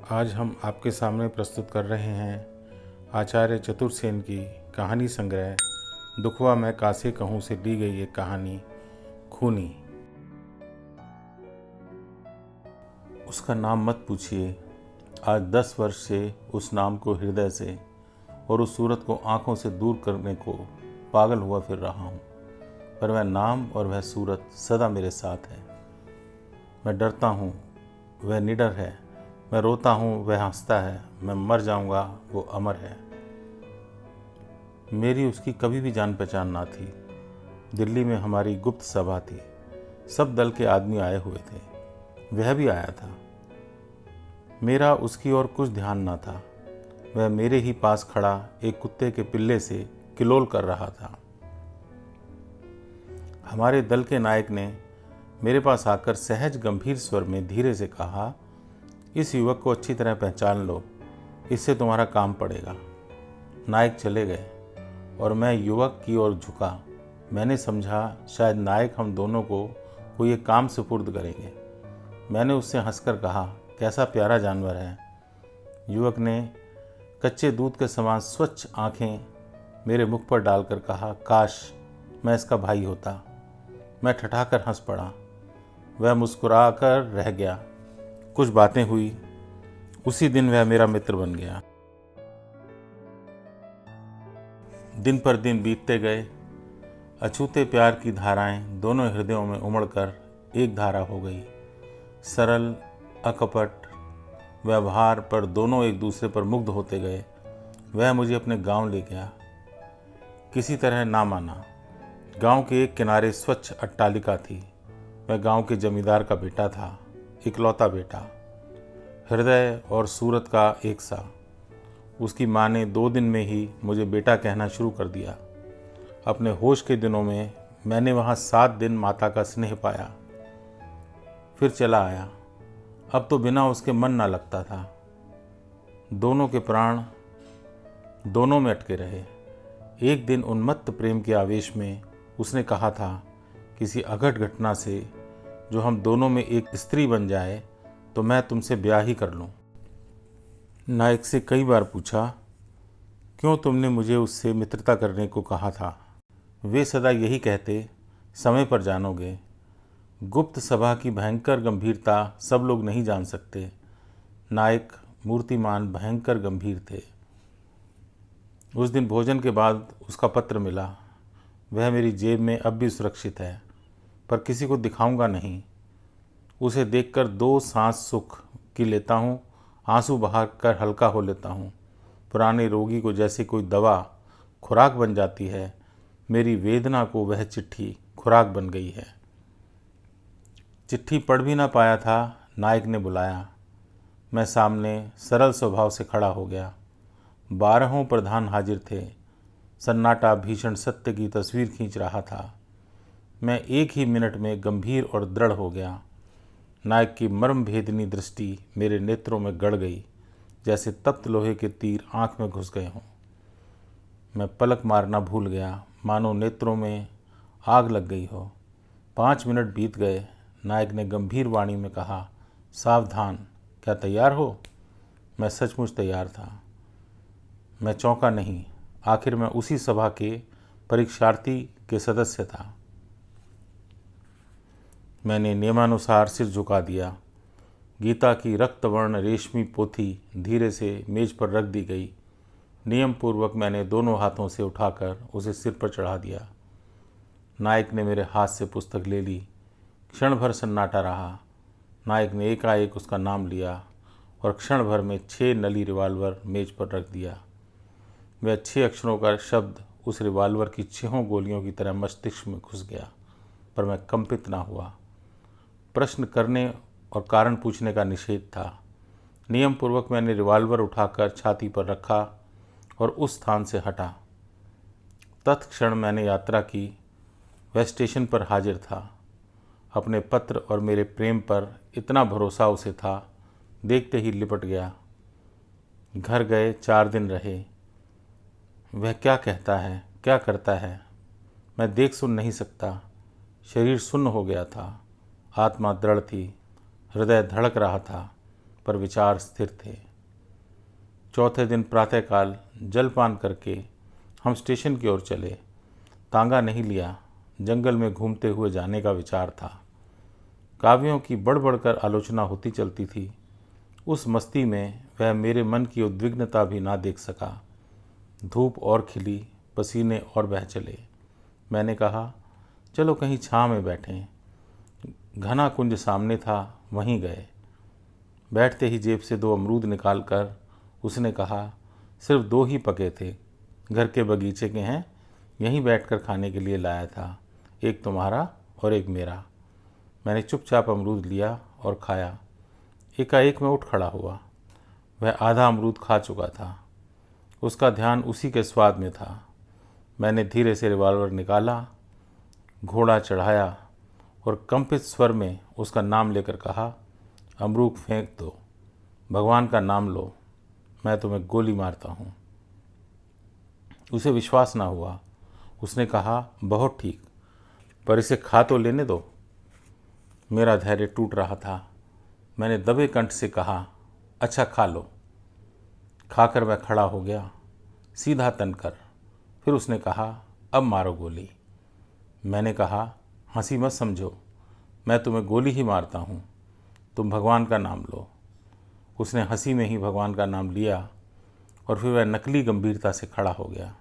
आज हम आपके सामने प्रस्तुत कर रहे हैं आचार्य चतुरसेन की कहानी संग्रह दुखवा मैं कासे कहूँ से ली गई एक कहानी खूनी। उसका नाम मत पूछिए। आज 10 वर्ष से उस नाम को हृदय से और उस सूरत को आंखों से दूर करने को पागल हुआ फिर रहा हूँ, पर वह नाम और वह सूरत सदा मेरे साथ है। मैं डरता हूँ, वह निडर है। मैं रोता हूँ, वह हंसता है। मैं मर जाऊँगा, वो अमर है। मेरी उसकी कभी भी जान पहचान ना थी। दिल्ली में हमारी गुप्त सभा थी। सब दल के आदमी आए हुए थे। वह भी आया था। मेरा उसकी ओर कुछ ध्यान ना था। वह मेरे ही पास खड़ा एक कुत्ते के पिल्ले से किलोल कर रहा था। हमारे दल के नायक ने मेरे पास आकर सहज गंभीर स्वर में धीरे से कहा, इस युवक को अच्छी तरह पहचान लो, इससे तुम्हारा काम पड़ेगा। नायक चले गए और मैं युवक की ओर झुका। मैंने समझा शायद नायक हम दोनों को कोई एक काम सुपुर्द करेंगे। मैंने उससे हंसकर कहा, कैसा प्यारा जानवर है। युवक ने कच्चे दूध के समान स्वच्छ आंखें मेरे मुख पर डालकर कहा, काश मैं इसका भाई होता। मैं ठठाकर हंस पड़ा। वह मुस्कुरा कर रह गया। कुछ बातें हुई। उसी दिन वह मेरा मित्र बन गया। दिन पर दिन बीतते गए। अछूते प्यार की धाराएं दोनों हृदयों में उमड़कर एक धारा हो गई। सरल अकपट व्यवहार पर दोनों एक दूसरे पर मुग्ध होते गए। वह मुझे अपने गांव ले गया। किसी तरह ना माना। गांव के एक किनारे स्वच्छ अट्टालिका थी। वह गांव के जमींदार का बेटा था, इकलौता बेटा, हृदय और सूरत का एक सा। उसकी माँ ने 2 दिन में ही मुझे बेटा कहना शुरू कर दिया। अपने होश के दिनों में मैंने वहाँ 7 दिन माता का स्नेह पाया, फिर चला आया। अब तो बिना उसके मन ना लगता था। दोनों के प्राण दोनों में अटके रहे। एक दिन उन्मत्त प्रेम के आवेश में उसने कहा था, किसी अघट घटना से जो हम दोनों में एक स्त्री बन जाए तो मैं तुमसे ब्याह ही कर लूं। नायक से कई बार पूछा, क्यों तुमने मुझे उससे मित्रता करने को कहा था। वे सदा यही कहते, समय पर जानोगे। गुप्त सभा की भयंकर गंभीरता सब लोग नहीं जान सकते। नायक मूर्तिमान भयंकर गंभीर थे। उस दिन भोजन के बाद उसका पत्र मिला। वह मेरी जेब में अब भी सुरक्षित है, पर किसी को दिखाऊंगा नहीं। उसे देखकर 2 सांस सुख की लेता हूँ, आंसू बहा कर हल्का हो लेता हूँ। पुराने रोगी को जैसे कोई दवा खुराक बन जाती है, मेरी वेदना को वह चिट्ठी खुराक बन गई है। चिट्ठी पढ़ भी ना पाया था, नायक ने बुलाया। मैं सामने सरल स्वभाव से खड़ा हो गया। 12 प्रधान हाजिर थे। सन्नाटा भीषण सत्य की तस्वीर खींच रहा था। मैं एक ही मिनट में गंभीर और दृढ़ हो गया। नायक की मर्म भेदनी दृष्टि मेरे नेत्रों में गड़ गई, जैसे तप्त लोहे के तीर आंख में घुस गए हों। मैं पलक मारना भूल गया, मानो नेत्रों में आग लग गई हो। 5 मिनट बीत गए। नायक ने गंभीर वाणी में कहा, सावधान, क्या तैयार हो। मैं सचमुच तैयार था। मैं चौंका नहीं। आखिर मैं उसी सभा के परीक्षार्थी के सदस्य था। मैंने नियमानुसार सिर झुका दिया। गीता की रक्तवर्ण रेशमी पोथी धीरे से मेज पर रख दी गई। नियम पूर्वक मैंने दोनों हाथों से उठाकर उसे सिर पर चढ़ा दिया। नायक ने मेरे हाथ से पुस्तक ले ली। क्षण भर सन्नाटा रहा। नायक ने एकाएक उसका नाम लिया और क्षण भर में 6 नली रिवाल्वर मेज पर रख दिया। वह 6 अक्षरों का शब्द उस रिवाल्वर की 6 गोलियों की तरह मस्तिष्क में घुस गया, पर मैं कंपित ना हुआ। प्रश्न करने और कारण पूछने का निषेध था। नियम पूर्वक मैंने रिवाल्वर उठाकर छाती पर रखा और उस स्थान से हटा। तत्क्षण मैंने यात्रा की। वह स्टेशन पर हाजिर था। अपने पत्र और मेरे प्रेम पर इतना भरोसा उसे था, देखते ही लिपट गया। घर गए, 4 दिन रहे। वह क्या कहता है, क्या करता है, मैं देख सुन नहीं सकता। शरीर सुन्न हो गया था, आत्मा दृढ़ थी, हृदय धड़क रहा था, पर विचार स्थिर थे। चौथे दिन प्रातःकाल जलपान करके हम स्टेशन की ओर चले। तांगा नहीं लिया, जंगल में घूमते हुए जाने का विचार था। काव्यों की बढ़ बढ़कर आलोचना होती चलती थी। उस मस्ती में वह मेरे मन की उद्विग्नता भी ना देख सका। धूप और खिली, पसीने और बह चले। मैंने कहा, चलो कहीं छाँव में बैठें। घना कुंज सामने था, वहीं गए। बैठते ही जेब से 2 अमरूद निकालकर उसने कहा, सिर्फ 2 ही पके थे, घर के बगीचे के हैं, यहीं बैठकर खाने के लिए लाया था, एक तुम्हारा और एक मेरा। मैंने चुपचाप अमरूद लिया और खाया। एकाएक मैं उठ खड़ा हुआ। वह आधा अमरूद खा चुका था। उसका ध्यान उसी के स्वाद में था। मैंने धीरे से रिवॉल्वर निकाला, घोड़ा चढ़ाया और कंपित स्वर में उसका नाम लेकर कहा, अमरूद फेंक दो, भगवान का नाम लो, मैं तुम्हें गोली मारता हूँ। उसे विश्वास ना हुआ। उसने कहा, बहुत ठीक, पर इसे खा तो लेने दो। मेरा धैर्य टूट रहा था। मैंने दबे कंठ से कहा, अच्छा खा लो। खाकर वह खड़ा हो गया, सीधा तनकर। फिर उसने कहा, अब मारो गोली। मैंने कहा, हंसी मत समझो, मैं तुम्हें गोली ही मारता हूँ, तुम भगवान का नाम लो। उसने हंसी में ही भगवान का नाम लिया और फिर वह नकली गंभीरता से खड़ा हो गया।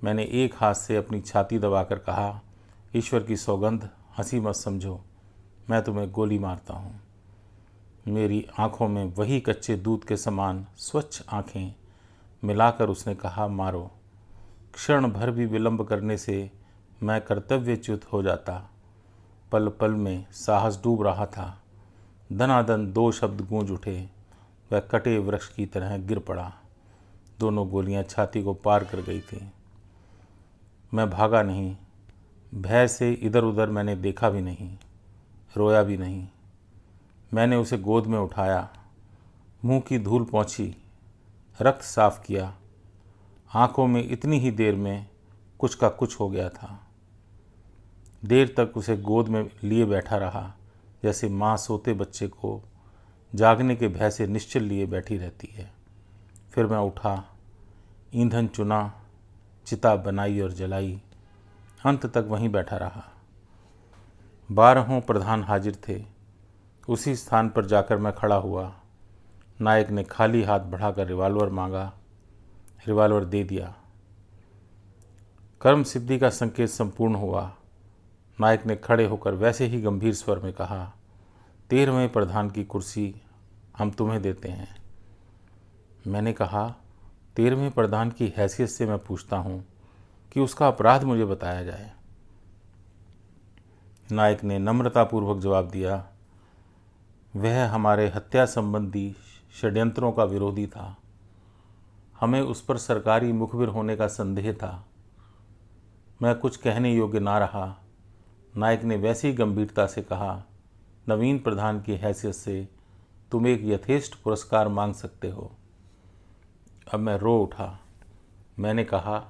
मैंने एक हाथ से अपनी छाती दबाकर कहा, ईश्वर की सौगंध, हंसी मत समझो, मैं तुम्हें गोली मारता हूँ। मेरी आँखों में वही कच्चे दूध के समान स्वच्छ आँखें मिलाकर उसने कहा, मारो। क्षण भर भी विलंब करने से मैं कर्तव्यच्युत हो जाता। पल पल में साहस डूब रहा था। दनादन 2 शब्द गूंज उठे। वह कटे वृक्ष की तरह गिर पड़ा। दोनों गोलियां छाती को पार कर गई थी। मैं भागा नहीं। भय से इधर उधर मैंने देखा भी नहीं, रोया भी नहीं। मैंने उसे गोद में उठाया, मुंह की धूल पोंछी, रक्त साफ किया। आंखों में इतनी ही देर में कुछ का कुछ हो गया था। देर तक उसे गोद में लिए बैठा रहा, जैसे माँ सोते बच्चे को जागने के भय से निश्चल लिए बैठी रहती है। फिर मैं उठा, ईंधन चुना, चिता बनाई और जलाई। अंत तक वहीं बैठा रहा। 12 प्रधान हाजिर थे। उसी स्थान पर जाकर मैं खड़ा हुआ। नायक ने खाली हाथ बढ़ाकर रिवॉल्वर मांगा। रिवॉल्वर दे दिया। कर्म सिद्धि का संकेत संपूर्ण हुआ। नायक ने खड़े होकर वैसे ही गंभीर स्वर में कहा, 13वें प्रधान की कुर्सी हम तुम्हें देते हैं। मैंने कहा, 13वें प्रधान की हैसियत से मैं पूछता हूँ कि उसका अपराध मुझे बताया जाए। नायक ने नम्रतापूर्वक जवाब दिया, वह हमारे हत्या संबंधी षड्यंत्रों का विरोधी था। हमें उस पर सरकारी मुखबिर होने का संदेह था। मैं कुछ कहने योग्य ना रहा। नायक ने वैसी गंभीरता से कहा, नवीन प्रधान की हैसियत से तुम एक यथेष्ट पुरस्कार मांग सकते हो। अब मैं रो उठा। मैंने कहा,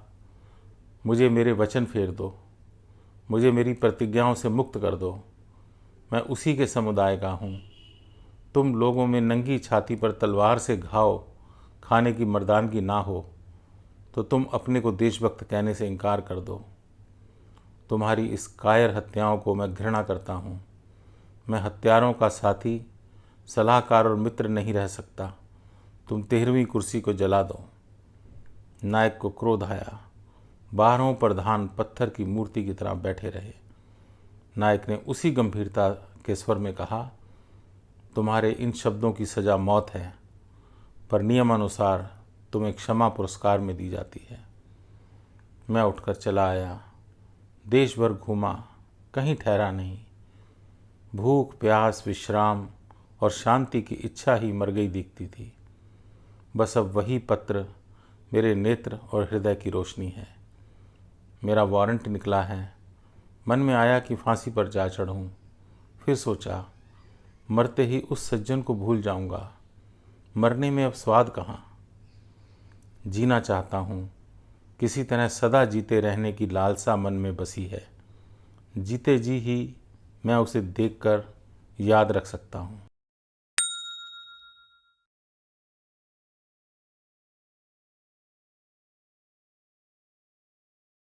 मुझे मेरे वचन फेर दो, मुझे मेरी प्रतिज्ञाओं से मुक्त कर दो। मैं उसी के समुदाय का हूँ। तुम लोगों में नंगी छाती पर तलवार से घाव खाने की मर्दानगी ना हो तो तुम अपने को देशभक्त कहने से इनकार कर दो। तुम्हारी इस कायर हत्याओं को मैं घृणा करता हूँ। मैं हत्यारों का साथी, सलाहकार और मित्र नहीं रह सकता। तुम 13वीं कुर्सी को जला दो। नायक को क्रोध आया। 12 प्रधान पत्थर की मूर्ति की तरह बैठे रहे। नायक ने उसी गंभीरता के स्वर में कहा, तुम्हारे इन शब्दों की सज़ा मौत है, पर नियमानुसार तुम्हें क्षमा पुरस्कार में दी जाती है। मैं उठकर चला आया। देश भर घूमा, कहीं ठहरा नहीं। भूख, प्यास, विश्राम और शांति की इच्छा ही मर गई दिखती थी। बस अब वही पत्र मेरे नेत्र और हृदय की रोशनी है। मेरा वारंट निकला है। मन में आया कि फांसी पर जा चढ़ूं। फिर सोचा, मरते ही उस सज्जन को भूल जाऊंगा। मरने में अब स्वाद कहाँ। जीना चाहता हूँ। किसी तरह सदा जीते रहने की लालसा मन में बसी है। जीते जी ही मैं उसे देखकर याद रख सकता हूँ।